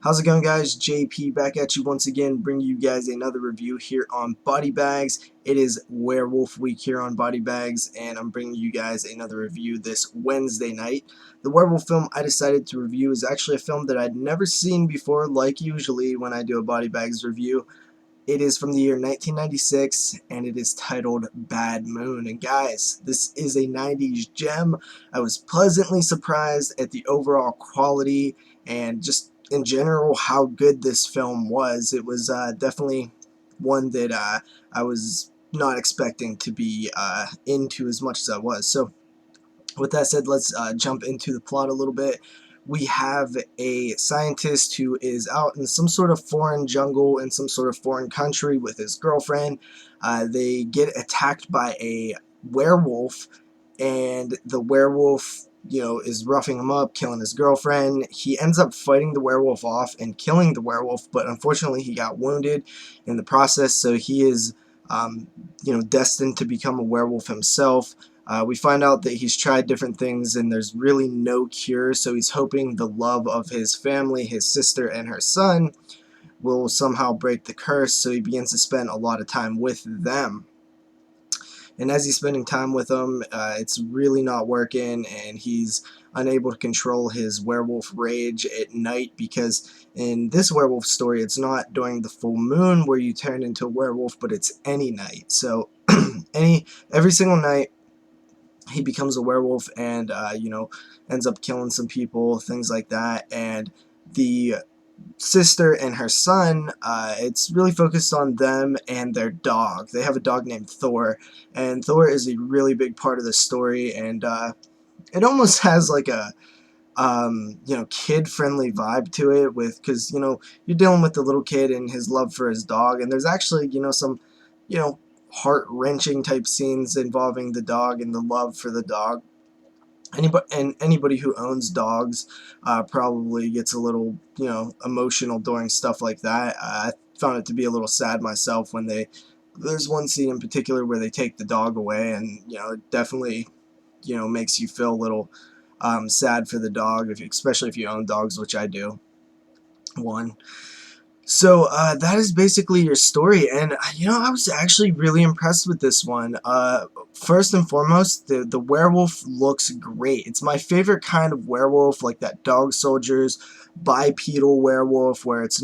How's it going, guys? JP back at you once again, bringing you guys another review here on Body Bags. It is Werewolf week here on Body Bags, and I'm bringing you guys another review this Wednesday night. The werewolf film I decided to review is actually a film that I'd never seen before, like usually when I do a Body Bags review. It is from the year 1996, and it is titled Bad Moon. And guys, this is a 90s gem. I was pleasantly surprised at the overall quality and just in general how good this film was. It was definitely one that I was not expecting to be into as much as I was. So with that said, let's jump into the plot a little bit. We have a scientist who is out in some sort of foreign jungle in some sort of foreign country with his girlfriend. They get attacked by a werewolf, and the werewolf, is roughing him up, killing his girlfriend. He ends up fighting the werewolf off and killing the werewolf, but unfortunately he got wounded in the process, so he is, destined to become a werewolf himself. We find out that he's tried different things and there's really no cure, so he's hoping the love of his family, his sister and her son, will somehow break the curse, so he begins to spend a lot of time with them. And as he's spending time with them, it's really not working, and he's unable to control his werewolf rage at night, because in this werewolf story, it's not during the full moon where you turn into a werewolf, but it's any night. So every single night, he becomes a werewolf and ends up killing some people, things like that. And the sister and her son, it's really focused on them and their dog. They have a dog named Thor, and Thor is a really big part of the story, and it almost has like a kid-friendly vibe to it, because you're dealing with the little kid and his love for his dog, and there's actually some heart-wrenching type scenes involving the dog and the love for the dog. Anybody who owns dogs probably gets a little emotional during stuff like that. I found it to be a little sad myself when there's one scene in particular where they take the dog away, and it definitely makes you feel a little sad for the dog, especially if you own dogs, which I do. So that is basically your story, and I was actually really impressed with this one. First and foremost, the werewolf looks great. It's my favorite kind of werewolf, like that dog soldiers bipedal werewolf, where it's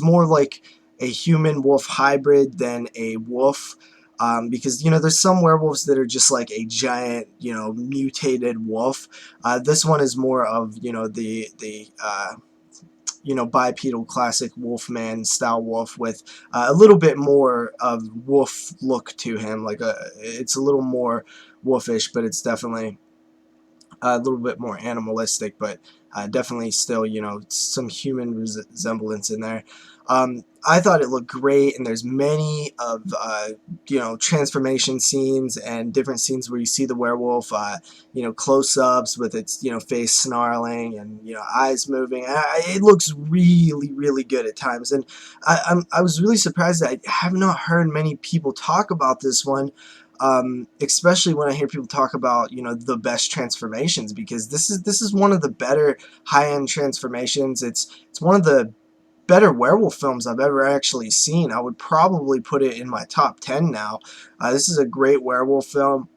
more like a human wolf hybrid than a wolf. Because there's some werewolves that are just like a giant mutated wolf. This one is more of the bipedal classic wolfman style wolf with a little bit more of wolf look to him. It's a little more wolfish, but it's definitely a little bit more animalistic, but definitely still some human resemblance in there. I thought it looked great, and there's many of transformation scenes and different scenes where you see the werewolf close-ups with its face snarling and eyes moving. It looks really, really good at times, and I was really surprised that I have not heard many people talk about this one. Especially when I hear people talk about the best transformations, because this is one of the better high-end transformations. It's one of the better werewolf films I've ever actually seen. I would probably put it in my top 10 now. This is a great werewolf film.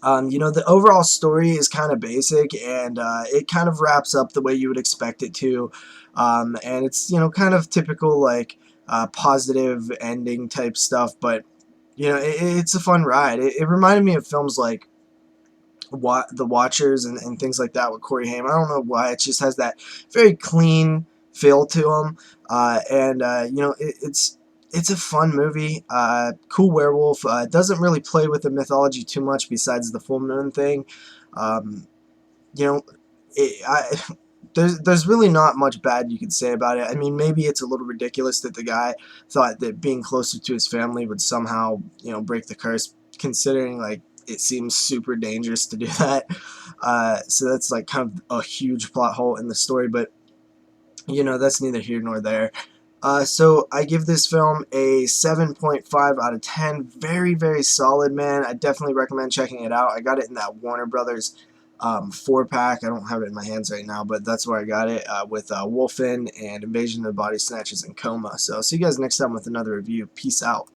The overall story is kind of basic, and it kind of wraps up the way you would expect it to. And it's kind of typical positive ending type stuff, but it's a fun ride. It reminded me of films like The Watchers and things like that with Corey Haim. I don't know why, it just has that very clean feel to them, and it's a fun movie. Cool werewolf. It doesn't really play with the mythology too much besides the full moon thing. You know, there's really not much bad you could say about it. I mean, maybe it's a little ridiculous that the guy thought that being closer to his family would somehow, break the curse, considering it seems super dangerous to do that. So that's kind of a huge plot hole in the story, but that's neither here nor there. So I give this film a 7.5 out of 10. Very, very solid, man. I definitely recommend checking it out. I got it in that Warner Brothers 4-pack. I don't have it in my hands right now, but that's where I got it with Wolfen and Invasion of the Body Snatchers and Coma. So see you guys next time with another review. Peace out.